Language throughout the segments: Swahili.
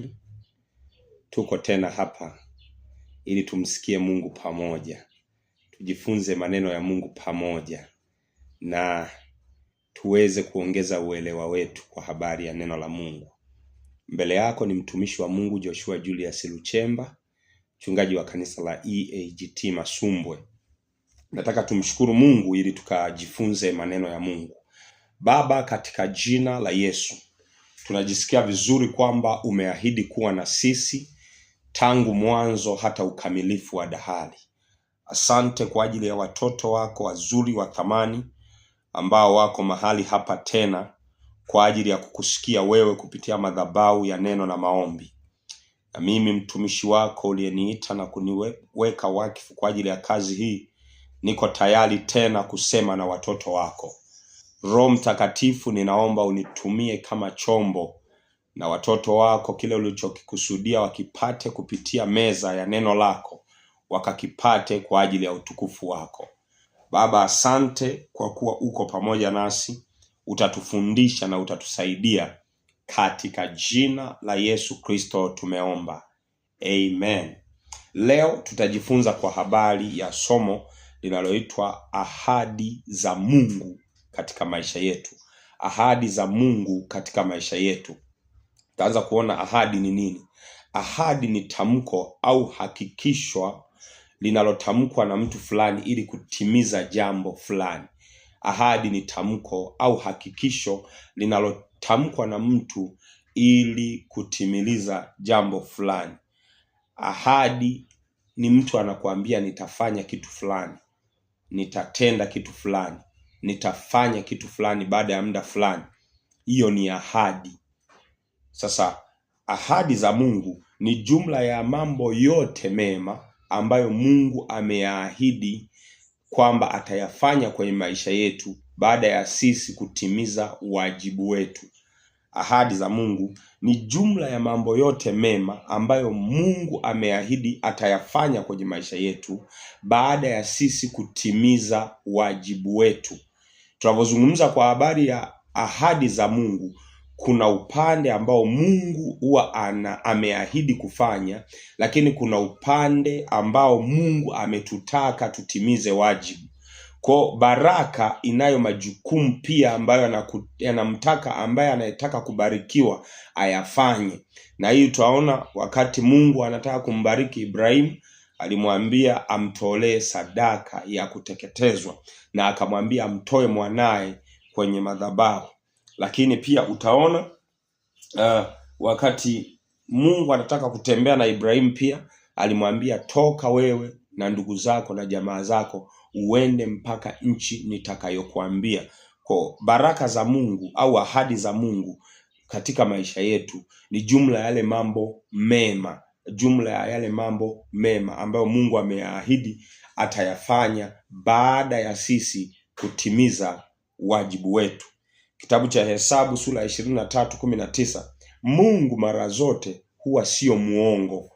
wetu. Tuko tena hapa ili tumsikie Mungu pamoja. Tujifunze maneno ya Mungu pamoja na tuweze kuongeza uelewa wetu kwa habari ya neno la Mungu. Mbele yako ni mtumishi wa Mungu Joshua Julius Luchemba, mchungaji wa kanisa la EAGT Masumbwe. Nataka tumshukuru Mungu ili tukajifunze maneno ya Mungu. Baba, katika jina la Yesu, tunajisikia vizuri kwamba umeahidi kuwa na sisi tangu mwanzo hata ukamilifu wa dahari. Asante kwa ajili ya watoto wako wazuri wa thamani ambao wako mahali hapa tena kwa ajili ya kukusikia wewe kupitia madhabahu ya neno na maombi. Na mimi mtumishi wako uliyeniita na kuniweka wakifu kwa ajili ya kazi hii, niko tayari tena kusema na watoto wako. Roho Mtakatifu, ninaomba unitumie kama chombo, na watoto wako kile ulichokikusudia wakipate kupitia meza ya neno lako, wakakipate kwa ajili ya utukufu wako. Baba, asante kwa kuwa uko pamoja nasi, utatufundisha na utatusaidia. Katika jina la Yesu Kristo tumeomba. Amen. Leo tutajifunza kwa habari ya somo linaloitwa ahadi za Mungu katika maisha yetu. Ahadi za Mungu katika maisha yetu. Tutaanza kuona ahadi ni nini. Ahadi ni tamko au hakikisho linalotamkwa na mtu fulani ili kutimiza jambo fulani. Ahadi ni tamko au hakikisho linalotamkwa na mtu ili kutimiliza jambo fulani. Ahadi ni mtu anakuambia nitafanya kitu fulani, nitatenda kitu fulani, nitafanya kitu fulani baada ya muda fulani. Hiyo ni ahadi. Sasa ahadi za Mungu ni jumla ya mambo yote mema ambayo Mungu ameahidi kwamba atayafanya kwenye maisha yetu baada ya sisi kutimiza wajibu wetu. Ahadi za Mungu ni jumla ya mambo yote mema ambayo Mungu ameahidi atayafanya kwenye maisha yetu baada ya sisi kutimiza wajibu wetu. Tunapozungumza kwa habari ya ahadi za Mungu, kuna upande ambao Mungu huwa ameahidi kufanya, lakini kuna upande ambao Mungu ametutaka tutimize wajibu. Kwa baraka inayo majukumu pia ambayo yanamtaka ambaye anayetaka kubarikiwa ayafanye. Na hii tutaona wakati Mungu anataka kumbariki Ibrahim, alimwambia amtolee sadaka ya kuteketezwa na akamwambia amtoe mwanae kwenye madhabahu. Lakini pia utaona wakati Mungu anataka kutembea na Ibrahim pia alimwambia toka wewe na ndugu zako na jamaa zako uende mpaka nchi nitakayokuambia. Kwa baraka za Mungu au ahadi za Mungu katika maisha yetu ni jumla ya yale mambo mema, jumla ya yale mambo mema ambayo Mungu ameahidi atayafanya baada ya sisi kutimiza wajibu wetu. Kitabu cha Hesabu sura 23:19, Mungu mara zote huwa sio muongo,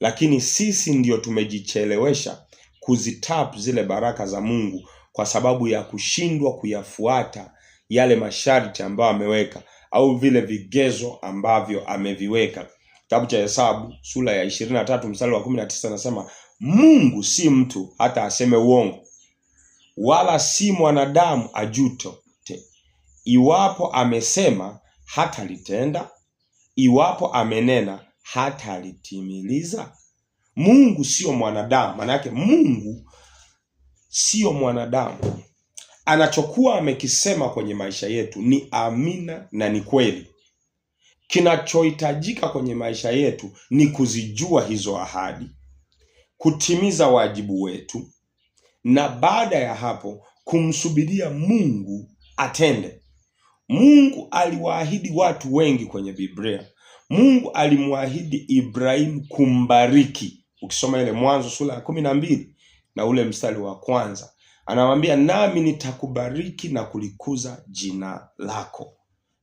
lakini sisi ndio tumejichelewesha kuzitap zile baraka za Mungu kwa sababu ya kushindwa kuyafuata yale masharti ambayo ameweka au vile vigezo ambavyo ameviweka. Kitabu cha Hesabu sura ya 23 mstari wa 19 nasema, Mungu si mtu hata aseme uongo, wala si mwanadamu ajute. Iwapo amesema hata litenda, iwapo amenena hata litimiliza. Mungu sio mwanadamu. Maana yake Mungu sio mwanadamu. Anachokuwa amekisema kwenye maisha yetu ni amina na ni kweli. Kinachohitajika kwenye maisha yetu ni kuzijua hizo ahadi, kutimiza wajibu wetu, na baada ya hapo kumsubiria Mungu atende. Mungu aliwaahidi watu wengi kwenye Biblia. Mungu alimwahidi Ibrahim kumbariki. Ukisoma ile Mwanzo sura ya 12 na ule mstari wa 1, anamwambia nami nitakubariki na kulikuza jina lako,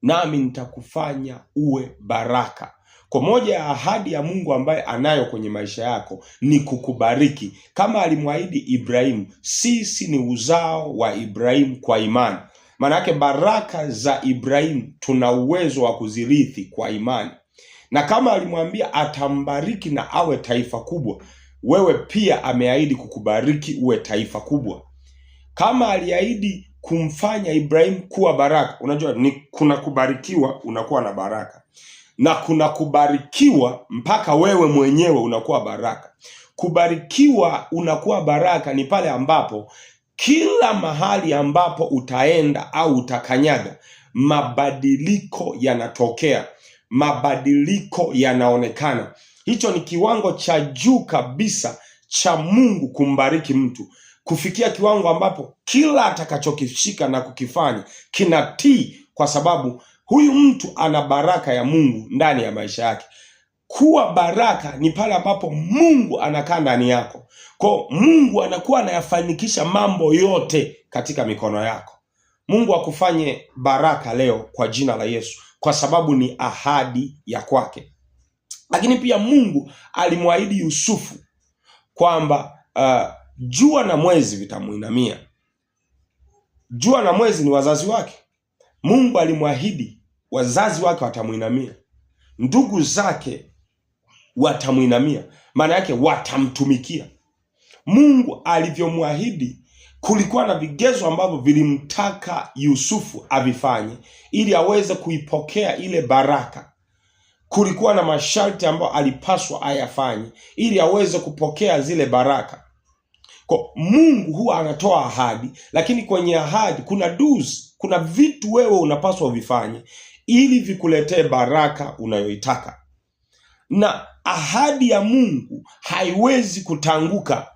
nami nitakufanya uwe baraka. Kwa moja ya ahadi ya Mungu ambaye anayo kwenye maisha yako ni kukubariki. Kama alimwahidi Ibrahim, sisi ni uzao wa Ibrahim kwa imani. Maana yake baraka za Ibrahim tuna uwezo wa kuzirithi kwa imani. Na kama alimwambia atambariki na awe taifa kubwa, wewe pia ameahidi kukubariki uwe taifa kubwa. Kama aliahidi kumfanya Ibrahim kuwa baraka, unajua kuna kubarikiwa unakuwa na baraka, na kuna kubarikiwa mpaka wewe mwenyewe unakuwa baraka. Kubarikiwa unakuwa baraka ni pale ambapo kila mahali ambapo utaenda au utakanyaga, mabadiliko yanatokea, mabadiliko yanaonekana. Hicho ni kiwango cha juu kabisa cha Mungu kumbariki mtu, kufikia kiwango ambapo kila atakachokishika na kukifanya kinatii, kwa sababu huyu mtu ana baraka ya Mungu ndani ya maisha yake. Kuwa baraka ni pale ambapo Mungu anakaa ndani yako. Kwa Mungu anakuwa anayafanikisha mambo yote katika mikono yako. Mungu akufanye baraka leo kwa jina la Yesu, kwa sababu ni ahadi ya kwake. Lakini pia Mungu alimwahidi Yusufu kwamba jua na mwezi vitamuinamia. Jua na mwezi ni wazazi wake. Mungu alimwahidi wazazi wake watamuinamia, ndugu zake watamuinamia, maana yake watamtumikia. Mungu alivyomwahidi, kulikuwa na vigezo ambavyo vilimtaka Yusufu avifanye ili aweze kuipokea ile baraka. Kulikuwa na masharti ambayo alipaswa ayafanye ili aweze kupokea zile baraka. Kwa Mungu huwa anatoa ahadi, lakini kwenye ahadi kuna do's, kuna vitu wewe unapaswa vifanye ili vikuletee baraka unayoitaka. Na ahadi ya Mungu haiwezi kutanguka.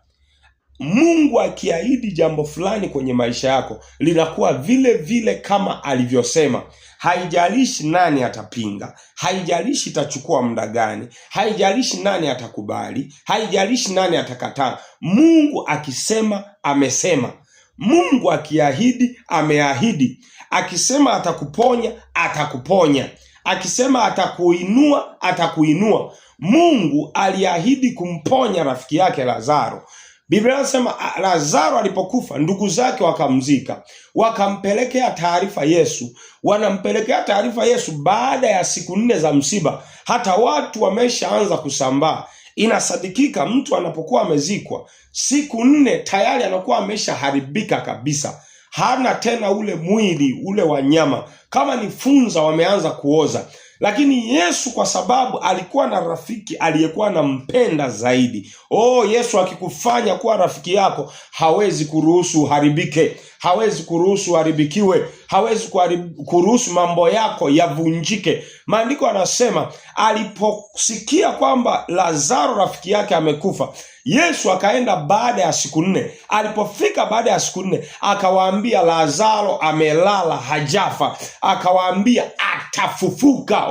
Mungu akiahidi jambo fulani kwenye maisha yako, linakuwa vile vile kama alivyosema. Haijalishi nani atapinga, haijalishi itachukua muda gani, haijalishi nani atakubali, haijalishi nani atakataa. Mungu akisema, amesema. Mungu akiahidi, ameahidi. Akisema atakuponya, atakuponya. Akisema atakuinua, atakuinua. Mungu aliahidi kumponya rafiki yake Lazaro. Biblia inasema Lazaro alipokufa, ndugu zake wakamzika, wakampelekea taarifa Yesu. Wanampelekea taarifa Yesu baada ya siku 4 za msiba. Hata watu wameshaanza kusambaa. Inasadikika mtu anapokuwa amezikwa siku 4 tayari anakuwa ameshaharibika kabisa. Hana tena ule mwili ule wa nyama, kama ni funza wameanza kuoza. Lakini Yesu kwa sababu alikuwa na rafiki aliyekuwa anampenda zaidi. Yesu akikufanya kuwa rafiki yako, hawezi kuruhusu uharibike, hawezi kuruhusu uharibikiwe, hawezi kuruhusu mambo yako yavunjike. Maandiko anasema aliposikia kwamba Lazaro rafiki yake amekufa, Yesu akaenda baada ya siku 4. Alipofika baada ya siku 4, akawaambia Lazaro amelala, hajafa. Akawaambia atafufuka.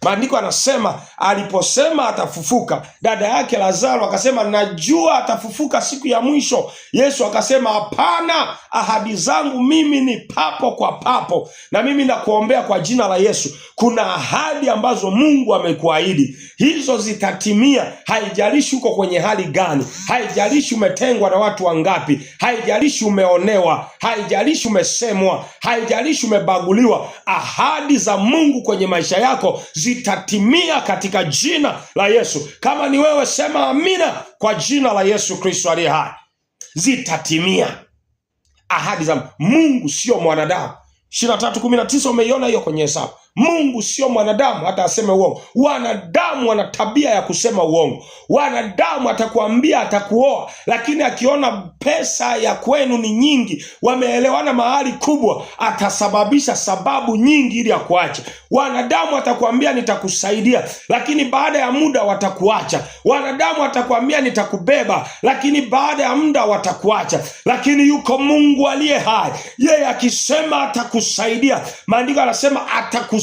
Maandiko anasema aliposema atafufuka, dada yake Lazaro akasema najua atafufuka siku ya mwisho. Yesu akasema hapana, ahadi zangu mimi ni papo kwa papo. Na mimi nakuombea kwa jina la Yesu, kuna ahadi ambazo Mungu amekuahidi, hizo zitatimia. Haijalishi uko kwenye hali gani, haijalishi umetengwa na watu wangapi, haijalishi umeonewa, haijalishi umesemwa, haijalishi umebaguliwa, ahadi za Mungu kwenye maisha yako zitatimia katika jina la Yesu. Kama ni wewe, sema amina kwa jina la Yesu Kristo aliye hai. Zitatimia ahadi za Mungu, sio mwanadamu. 23:19 umeiona hiyo kwenye Hesabu. Mungu sio mwanadamu hata aseme uongo. Wanadamu wana tabia ya kusema uongo. Wanadamu atakwambia atakuoa, lakini akiona pesa ya kwenu ni nyingi, wameelewana mahali kubwa, atasababisha sababu nyingi ili akuache. Wanadamu atakwambia nitakusaidia, lakini baada ya muda watakuacha. Wanadamu atakwambia nitakubeba, lakini baada ya muda watakuacha. Lakini yuko Mungu aliye hai, yeye akisema atakusaidia. Maandiko yanasema atakusaidia.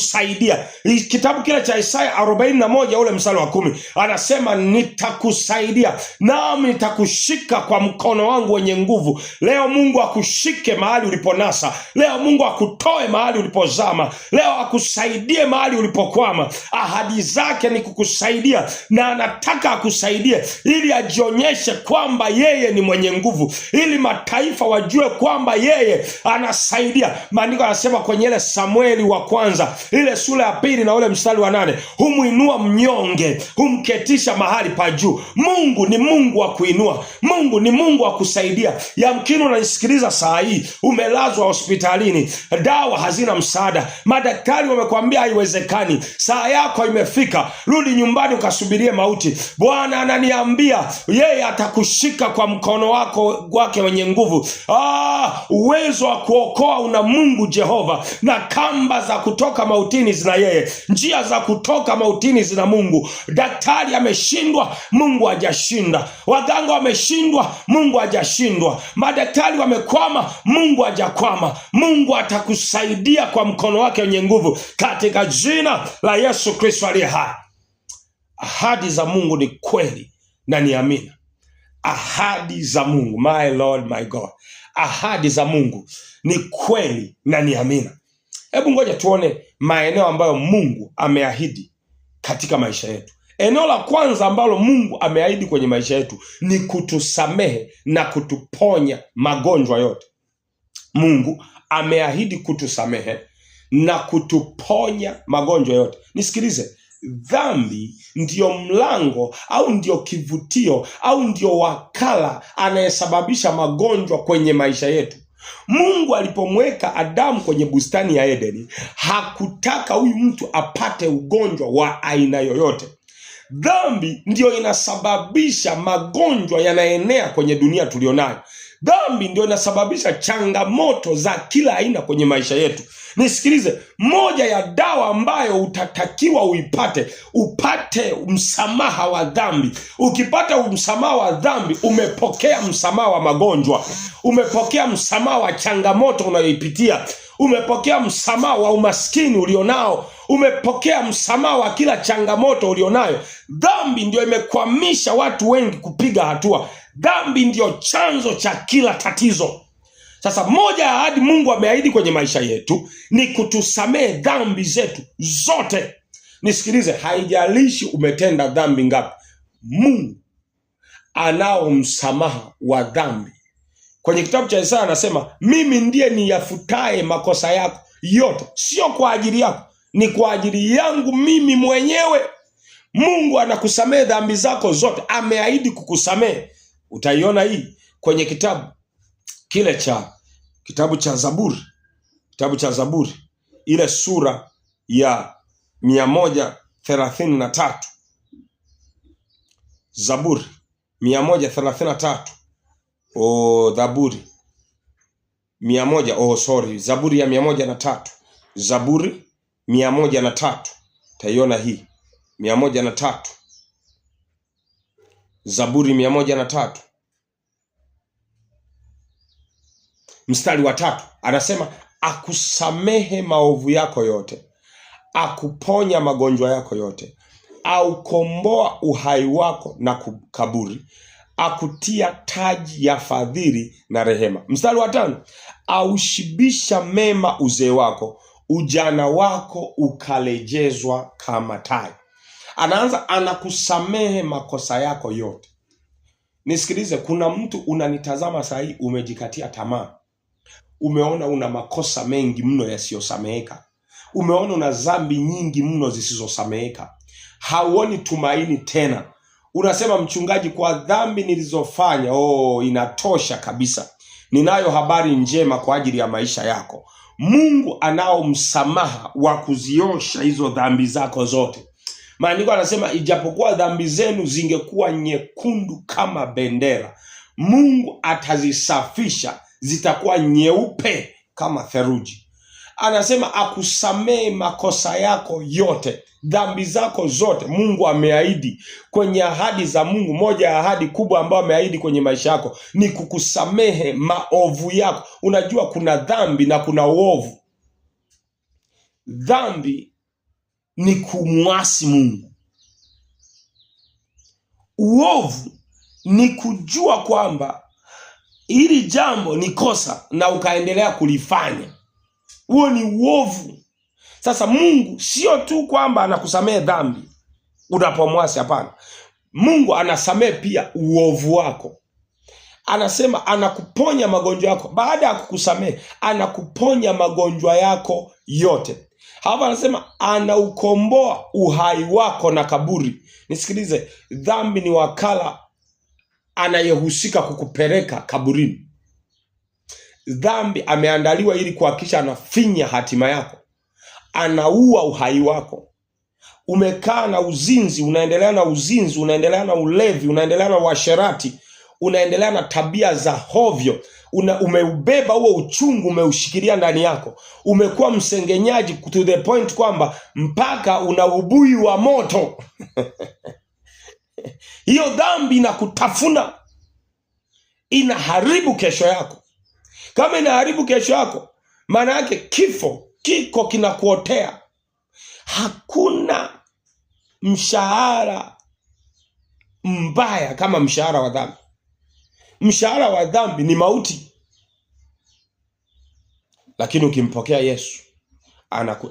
Kitabu kile cha Isaya 41 ule mstari wa 10 anasema nitakusaidia, nami nitakushika kwa mkono wangu wenye nguvu. Leo Mungu akushike mahali uliponasa. Leo Mungu akutoe mahali ulipozama. Leo akusaidie mahali ulipokwama. Ahadi zake ni kukusaidia, na anataka akusaidie ili ajionyeshe kwamba yeye ni mwenye nguvu, ili mataifa wajue kwamba yeye anasaidia. Maandiko yanasema kwenye ile Samueli wa kwanza ile sura ya 2 na ule mstari wa 8, humuinua mnyonge, humketisha mahali pa juu. Mungu ni Mungu wa kuinua. Mungu ni Mungu wa kusaidia. Yamkini unanisikiliza saa hii, umelazwa hospitalini, dawa hazina msaada, madaktari wamekwambia haiwezekani, saa yako imefika, rudi nyumbani ukasubirie mauti. Bwana ananiambia yeye atakushika kwa mkono wake wenye nguvu. Uwezo wa kuokoa una Mungu Jehova, na kamba za kutoka mautini zina yeye, njia za kutoka mautini zina Mungu. Daktari ameshindwa, Mungu hajashinda. Waganga wameshindwa, Mungu hajashindwa. Madaktari wamekwama, Mungu hajakwama. Mungu atakusaidia kwa mkono wake wenye nguvu, katika jina la Yesu Kristo aliye hai. Ahadi za Mungu ni kweli na ni amina. Ahadi za Mungu, my Lord, my God, ahadi za Mungu ni kweli na ni amina. Hebu ngoja tuone maeneo ambayo Mungu ameahidi katika maisha yetu. Eneo la kwanza ambalo Mungu ameahidi kwenye maisha yetu ni kutusamehe na kutuponya magonjwa yote. Mungu ameahidi kutusamehe na kutuponya magonjwa yote. Nisikilize, dhambi ndiyo mlango au ndiyo kivutio au ndiyo wakala anayesababisha magonjwa kwenye maisha yetu. Mungu alipomweka Adamu kwenye bustani ya Edeni, hakutaka huyu mtu apate ugonjwa wa aina yoyote. Dhambi ndiyo inasababisha magonjwa yanaenea kwenye dunia tulionayo. Dhambi ndio inasababisha changamoto za kila aina kwenye maisha yetu. Nisikilize, moja ya dawa ambayo utatakiwa upate msamaha wa dhambi. Ukipata msamaha wa dhambi, umepokea msamaha wa magonjwa, umepokea msamaha wa changamoto unayoipitia, umepokea msamaha wa umaskini ulionao, umepokea msamaha wa kila changamoto ulionayo. Dhambi ndio imekwamisha watu wengi kupiga hatua. Dhambi ndio chanzo cha kila tatizo. Sasa moja ya ahadi Mungu ameahidi kwenye maisha yetu ni kutusamehe dhambi zetu zote. Nisikilize, haijalishi umetenda dhambi ngapi, Mungu anao msamaha wa dhambi. Kwenye kitabu cha Isaya anasema, mimi ndiye niyafutaye makosa yako yote. Sio kwa ajili yako, ni kwa ajili yangu mimi mwenyewe. Mungu anakusamehe dhambi zako zote, ameahidi kukusamehe. Utaiona hii kwenye kitabu cha Zaburi, ile sura ya 133. Zaburi 133. Zaburi ya 103. Zaburi 103. Utaiona hii 103. Zaburi 103 mstari wa 3 anasema, akusamehe maovu yako yote, akuponya magonjwa yako yote, aukomboa uhai wako na kaburi, akutia taji ya fadhili na rehema. Mstari wa 5, aushibisha mema uzee wako, ujana wako ukalejezwa kama tai. Anaanza, anakusamehe makosa yako yote. Nisikilize, kuna mtu unanitazama saa hii, umejikatia tamaa. Umeona una makosa mengi mno yasiyosameheka. Umeona una dhambi nyingi mno zisizosameheka. Hauoni tumaini tena. Unasema, mchungaji, kwa dhambi nilizofanya, inatosha kabisa. Ninayo habari njema kwa ajili ya maisha yako. Mungu anao msamaha wa kuziosha hizo dhambi zako zote. Maandiko anasema, ijapokuwa dhambi zenu zingekuwa nyekundu kama bendera, Mungu atazisafisha, zitakuwa nyeupe kama theluji. Anasema akusamehe makosa yako yote, dhambi zako zote. Mungu ameahidi kwenye ahadi za Mungu. Moja ya ahadi kubwa ambayo ameahidi kwenye maisha yako ni kukusamehe maovu yako. Unajua kuna dhambi na kuna uovu. Dhambi ni kumwasi Mungu. Uovu ni kujua kwamba hili jambo ni kosa na ukaendelea kulifanya. Huo ni uovu. Sasa Mungu sio tu kwamba anakusamehe dhambi unapomwasi, hapana. Mungu anasamehe pia uovu wako. Anasema anakuponya magonjwa yako. Baada ya kukusamehe, anakuponya magonjwa yako yote. Hapa anasema anaukomboa uhai wako na kaburi. Nisikilize, dhambi ni wakala anayehusika kukupeleka kaburini. Dhambi ameandaliwa ili kuhakikisha anafinya hatima yako, anaua uhai wako. Umekaa na uzinzi, unaendelea na uzinzi, unaendelea na ulevi, unaendelea na uasherati, unaendelea na tabia za hovyo. Umeubeba huo uchungu, umeushikilia ndani yako. Umekuwa msengenyaji to the point kwamba mpaka una ubui wa moto. Hiyo dhambi inakutafuna, inaharibu kesho yako. Kama inaharibu kesho yako, maana yake kifo kiko kinakuotea. Hakuna mshahara mbaya kama mshahara wa dhambi. Mshahara wa dhambi ni mauti. Lakini ukimpokea Yesu,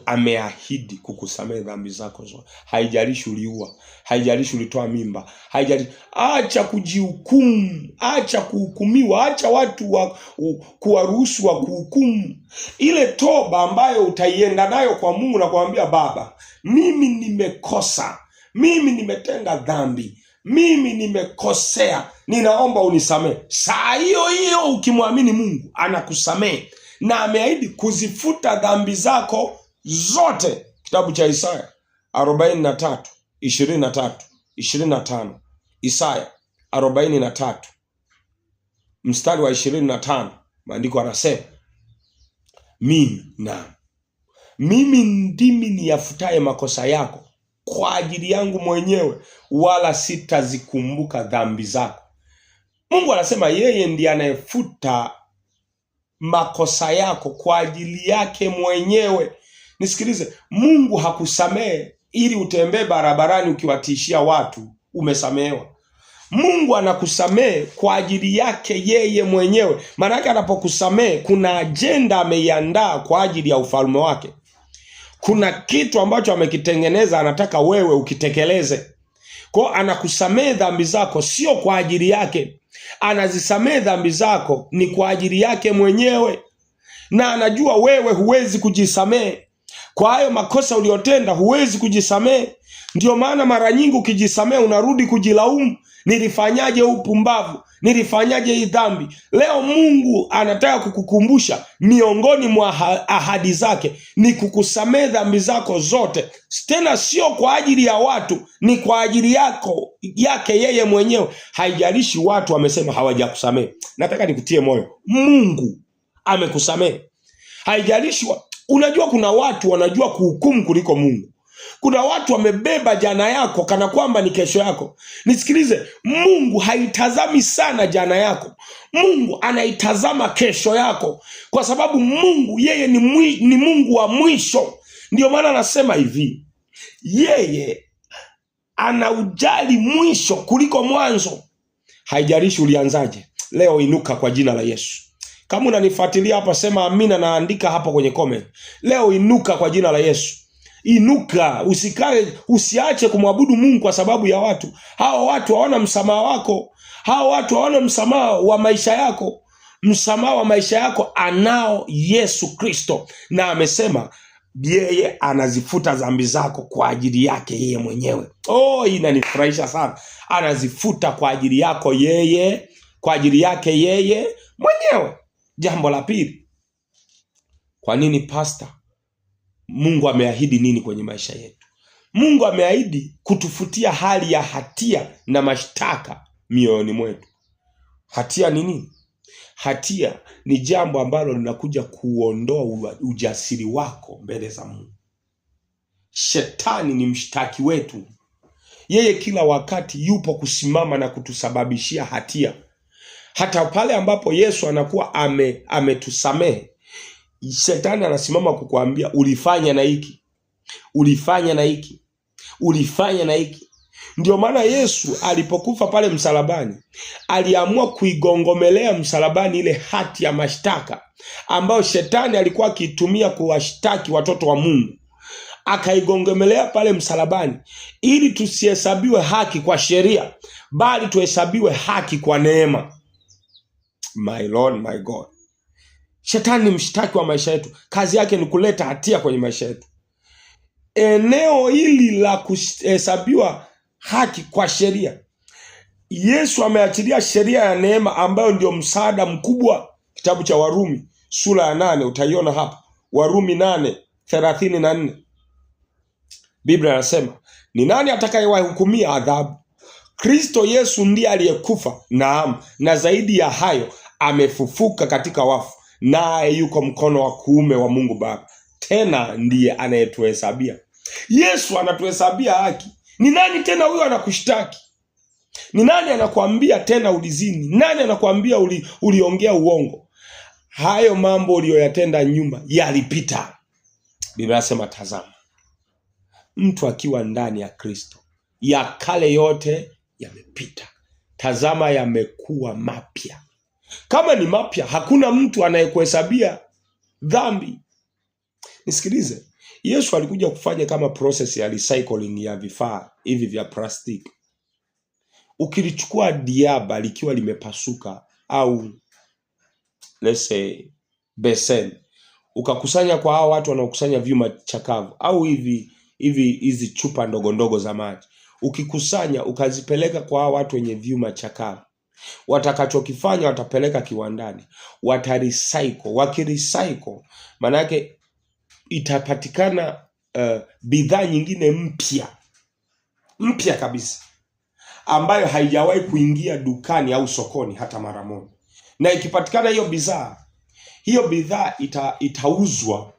ameahidi kukusamehe dhambi zako zote. Haijalishi uliua, haijalishi ulitoa mimba, haijalishi. Acha kujihukumu, acha kuhukumiwa, acha watu kuwaruhusu wa kuhukumu. Ile toba ambayo utaienda nayo kwa Mungu na kumwambia, Baba, mimi nimekosa, mimi nimetenda dhambi, mimi nimekosea, ninaomba unisamehe. Saa hiyo hiyo ukimwamini Mungu, anakusamehe na ameahidi kuzifuta dhambi zako zote. Kitabu cha Isaya 43, 23, 25. Isaya 43 mstari wa 25, maandiko yanasema, mimi ndimi niyafutaye makosa yako kwa ajili yangu mwenyewe, wala sitazikumbuka dhambi zako. Mungu anasema yeye ndiye anayefuta makosa yako kwa ajili yake mwenyewe. Nisikilize, Mungu hakusamehe ili utembee barabarani ukiwatishia watu umesamehewa. Mungu anakusamehe kwa ajili yake yeye mwenyewe. Maana yake anapokusamehe kuna ajenda ameiandaa kwa ajili ya ufalme wake. Kuna kitu ambacho amekitengeneza, anataka wewe ukitekeleze. Kwa anakusamehe dhambi zako sio kwa ajili yake. Anazisamehe dhambi zako ni kwa ajili yake mwenyewe. Na anajua wewe huwezi kujisamehe. Kwa hayo makosa uliyotenda huwezi kujisamehe. Ndio maana mara nyingi ukijisamehe unarudi kujilaumu. Nilifanyaje upumbavu? Nilifanyaje hii dhambi? Leo Mungu anataka kukukumbusha, miongoni mwa ahadi zake ni kukusamehe dhambi zako zote. Tena sio kwa ajili ya watu, ni kwa ajili yake yeye mwenyewe. Haijalishi watu wamesema hawajakusamehe. Nataka nikutie moyo, Mungu amekusamehe. Haijalishi unajua kuna watu wanajua kuhukumu kuliko Mungu. Kuna watu wamebeba jana yako kana kwamba ni kesho yako. Nisikilize, Mungu haitazami sana jana yako. Mungu anaitazama kesho yako, kwa sababu Mungu yeye ni Mungu wa mwisho. Ndio maana anasema hivi, yeye anaujali mwisho kuliko mwanzo. Haijalishi ulianzaje, leo inuka kwa jina la Yesu. Kama unanifuatilia hapa, sema amina, naandika hapa kwenye comment. Leo inuka kwa jina la Yesu. Inuka, usiache kumwabudu Mungu kwa sababu ya watu. Hao watu hawana msamaha wako. Hao watu hawana msamaha wa maisha yako. Msamaha wa maisha yako anao Yesu Kristo, na amesema yeye anazifuta dhambi zako kwa ajili yake yeye mwenyewe. Hii inanifurahisha sana. Anazifuta kwa ajili yako yeye, kwa ajili yake yeye mwenyewe. Jambo la pili, kwa nini pastor? Mungu ameahidi nini kwenye maisha yetu? Mungu ameahidi kutufutia hali ya hatia na mashtaka mioyoni mwetu. Hatia ni nini? Hatia ni jambo ambalo linakuja kuondoa ujasiri wako mbele za Mungu. Shetani ni mshtaki wetu. Yeye kila wakati yupo kusimama na kutusababishia hatia. Hata pale ambapo Yesu anakuwa ametusamehe, Shetani anasimama kukuambia ulifanya na hiki, ulifanya na hiki, ulifanya na hiki. Ndio maana Yesu alipokufa pale msalabani, aliamua kuigongomelea msalabani ile hati ya mashtaka ambayo Shetani alikuwa akitumia kuwashtaki watoto wa Mungu. Akaigongomelea pale msalabani ili tusihesabiwe haki kwa sheria, bali tuhesabiwe haki kwa neema. My Lord, my God. Shetani ni mshtaki wa maisha yetu. Kazi yake ni kuleta hatia kwenye maisha yetu. eneo hili la kuhesabiwa haki kwa sheria, Yesu ameachilia sheria ya neema ambayo ndio msaada mkubwa. Kitabu cha Warumi sura ya 8 utaiona hapa, Warumi 8:34. Biblia inasema, ni nani atakayewahukumia adhabu? Kristo Yesu ndiye aliyekufa, naam, na zaidi ya hayo amefufuka katika wafu, naye yuko mkono wa kuume wa Mungu Baba, tena ndiye anayetuhesabia. Yesu anatuhesabia haki. Ni nani tena huyo anakushtaki? Ni nani anakuambia tena ulizini? Nani anakuambia uliongea uongo? Hayo mambo uliyoyatenda nyuma yalipita. Biblia inasema, tazama, mtu akiwa ndani ya Kristo, ya kale yote yamepita, tazama yamekuwa mapya. Kama ni mapya, hakuna mtu anayekuhesabia dhambi. Nisikilize, Yesu alikuja kufanya kama process ya recycling ya vifaa hivi vya plastiki. Ukilichukua diaba likiwa limepasuka, au let's say besen, ukakusanya kwa hao watu wanaokusanya vyuma chakavu, au hizi chupa ndogo ndogo za maji, ukikusanya ukazipeleka kwa hao watu wenye vyuma chakavu, watakachokifanya watapeleka kiwandani, watarecycle. Wakirecycle, maana yake itapatikana bidhaa nyingine mpya kabisa, ambayo haijawahi kuingia dukani au sokoni hata mara moja. Na ikipatikana hiyo bidhaa itauzwa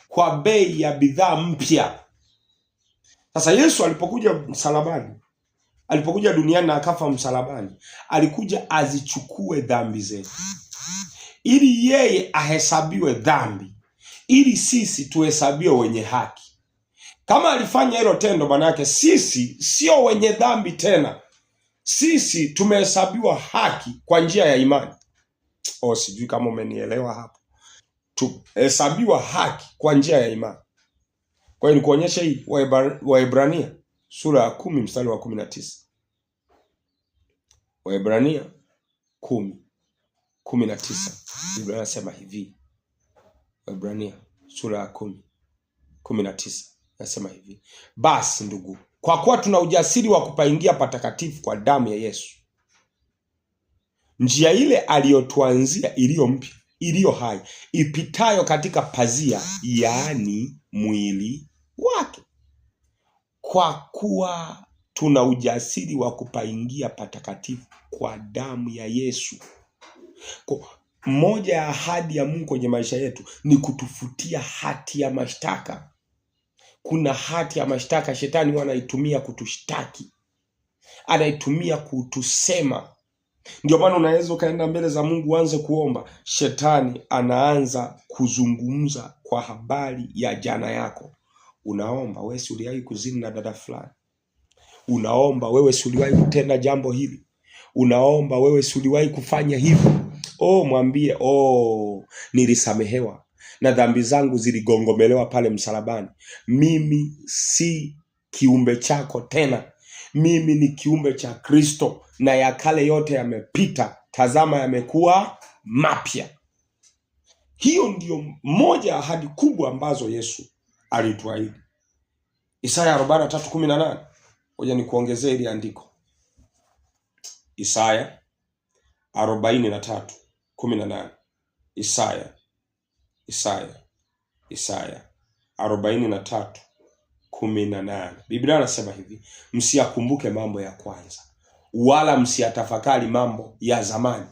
kwa bei ya bidhaa mpya. Sasa Yesu alipokuja duniani na akafa msalabani, alikuja azichukue dhambi zetu, ili yeye ahesabiwe dhambi, ili sisi tuhesabiwe wenye haki. Kama alifanya hilo tendo, maana yake sisi sio wenye dhambi tena. Sisi tumehesabiwa haki kwa njia ya imani. Sijui kama umenielewa hapo. Tuhesabiwa haki kwa njia ya imani. Kwa hiyo nikuonyesha hii, Waebrania sura ya 10 mstari wa 19. Waebrania 10:19. Biblia inasema hivi. Waebrania sura ya 10:19 nasema hivi: basi ndugu, kwa kuwa tuna ujasiri wa kupaingia patakatifu kwa damu ya Yesu, njia ile aliyotuanzia, iliyo mpya, iliyo hai, ipitayo katika pazia, yaani mwili wake. Kwa kuwa tuna ujasiri wa kupaingia patakatifu kwa damu ya Yesu. Moja ya ahadi ya Mungu kwenye maisha yetu ni kutufutia hati ya mashtaka. Kuna hati ya mashtaka shetani anaitumia kutushtaki, anaitumia kutusema. Ndio maana unaweza ukaenda mbele za Mungu uanze kuomba, shetani anaanza kuzungumza kwa habari ya jana yako. Unaomba, wewe si uliwahi kuzini na dada fulani? Unaomba, wewe si uliwahi kutenda jambo hili? Unaomba, wewe si uliwahi kufanya hivi? Mwambie, nilisamehewa na dhambi zangu ziligongomelewa pale msalabani. Mimi si kiumbe chako tena, mimi ni kiumbe cha Kristo, na ya kale yote yamepita, tazama yamekuwa mapya. Hiyo ndio moja ya ahadi kubwa ambazo Yesu alituahidi. Isaya 43:18. Ngoja nikuongezee ile andiko. Isaya 43:18. Isaya 43:18. Biblia inasema hivi: msiyakumbuke mambo ya kwanza, wala msiyatafakari mambo ya zamani.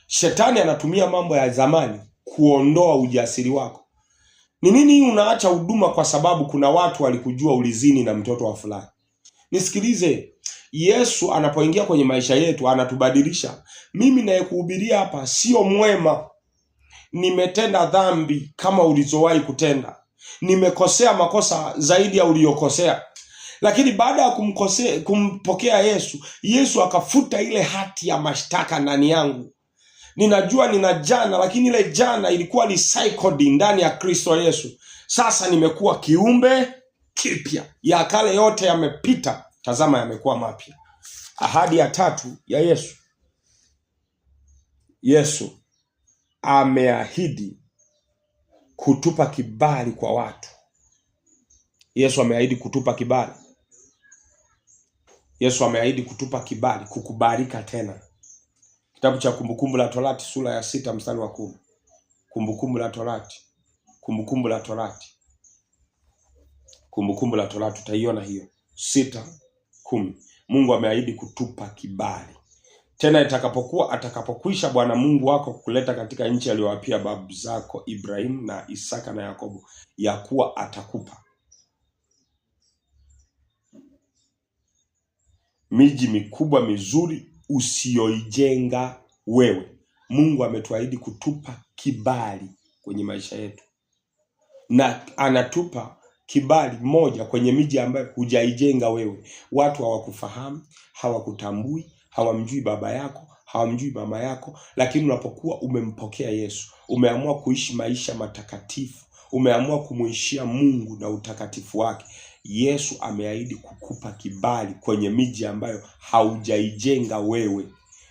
Shetani anatumia mambo ya zamani kuondoa ujasiri wako. Ni nini unaacha huduma kwa sababu kuna watu walikujua ulizini na mtoto wa fulani? Nisikilize, Yesu anapoingia kwenye maisha yetu anatubadilisha. Mimi nayekuhubiria hapa sio mwema. Nimetenda dhambi kama ulizowahi kutenda. Nimekosea makosa zaidi ya uliyokosea. Lakini baada ya kumpokea Yesu akafuta ile hati ya mashtaka ndani yangu. Ninajua nina jana, lakini ile jana ilikuwa recycled ndani ya Kristo Yesu. Sasa nimekuwa kiumbe kipya. Ya kale yote yamepita, tazama yamekuwa mapya. Ahadi ya tatu ya Yesu. Yesu ameahidi kutupa kibali kwa watu. Yesu ameahidi kutupa kibali. Yesu ameahidi kutupa kibali, kukubalika tena. Kitabu cha Kumbukumbu la Torati sura ya 6 mstari wa 10. Kumbukumbu la Torati. Kumbukumbu la Torati. Kumbukumbu la Torati utaiona hiyo 6:10. Mungu ameahidi kutupa kibali. Tena atakapokwisha Bwana Mungu wako kuleta katika nchi aliyowapia babu zako Ibrahim na Isaka na Yakobo, ya kuwa atakupa miji mikubwa mizuri usiyoijenga wewe. Mungu ametuahidi kutupa kibali kwenye maisha yetu, na anatupa kibali moja kwenye miji ambayo hujaijenga wewe. Watu hawakufahamu, hawakutambui, hawamjui baba yako, hawamjui mama yako, lakini unapokuwa umempokea Yesu, umeamua kuishi maisha matakatifu, umeamua kumuishia Mungu na utakatifu wake, Yesu ameahidi kukupa kibali kwenye miji ambayo haujaijenga wewe.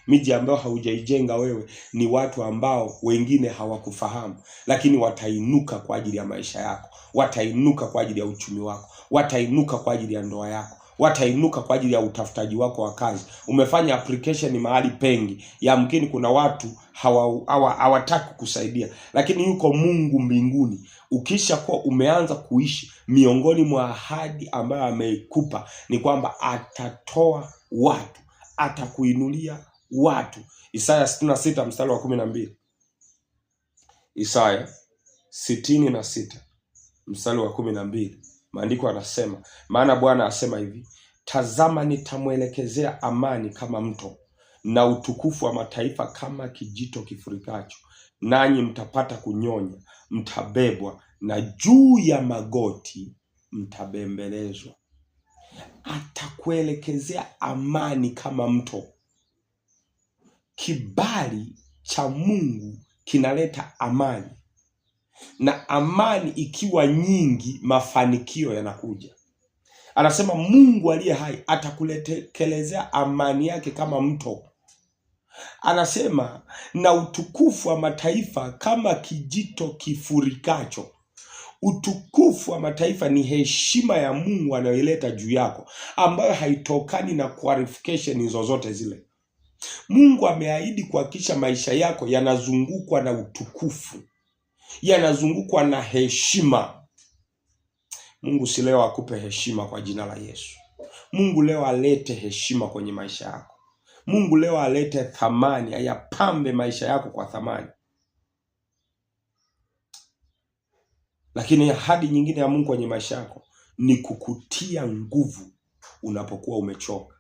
Miji ambayo haujaijenga wewe ni watu ambao wengine hawakufahamu, lakini watainuka kwa ajili ya maisha yako, watainuka kwa ajili ya uchumi wako, watainuka kwa ajili ya ndoa yako, watainuka kwa ajili ya utafutaji wako wa kazi. Umefanya application mahali pengi, yamkini kuna watu hawataki kusaidia, lakini yuko Mungu mbinguni. Ukisha kuwa umeanza kuishi miongoni mwa ahadi ambayo amekupa, ni kwamba atatoa watu, atakuinulia watu. Isaya 66 mstari wa 12. Isaya 66 mstari wa 12. Maandiko yanasema, maana Bwana asema hivi, tazama nitamwelekezea amani kama mto, na utukufu wa mataifa kama kijito kifurikacho. Nanyi mtapata kunyonya, mtabebwa, na juu ya magoti mtabembelezwa. Atakuelekezea amani kama mto. Kibali cha Mungu kinaleta amani, na amani ikiwa nyingi, mafanikio yanakuja. Anasema Mungu aliye hai atakulekelezea amani yake kama mto. Anasema na utukufu wa mataifa kama kijito kifurikacho. Utukufu wa mataifa ni heshima ya Mungu anayoileta juu yako, ambayo haitokani na qualification zozote zile. Mungu ameahidi kuhakikisha maisha yako yanazungukwa na utukufu, yanazungukwa na heshima. Mungu si leo akupe heshima kwa jina la Yesu. Mungu leo alete heshima kwenye maisha yako. Mungu leo alete thamani, ayapambe maisha yako kwa thamani. Lakini ahadi nyingine ya Mungu kwenye maisha yako ni kukutia nguvu unapokuwa umechoka.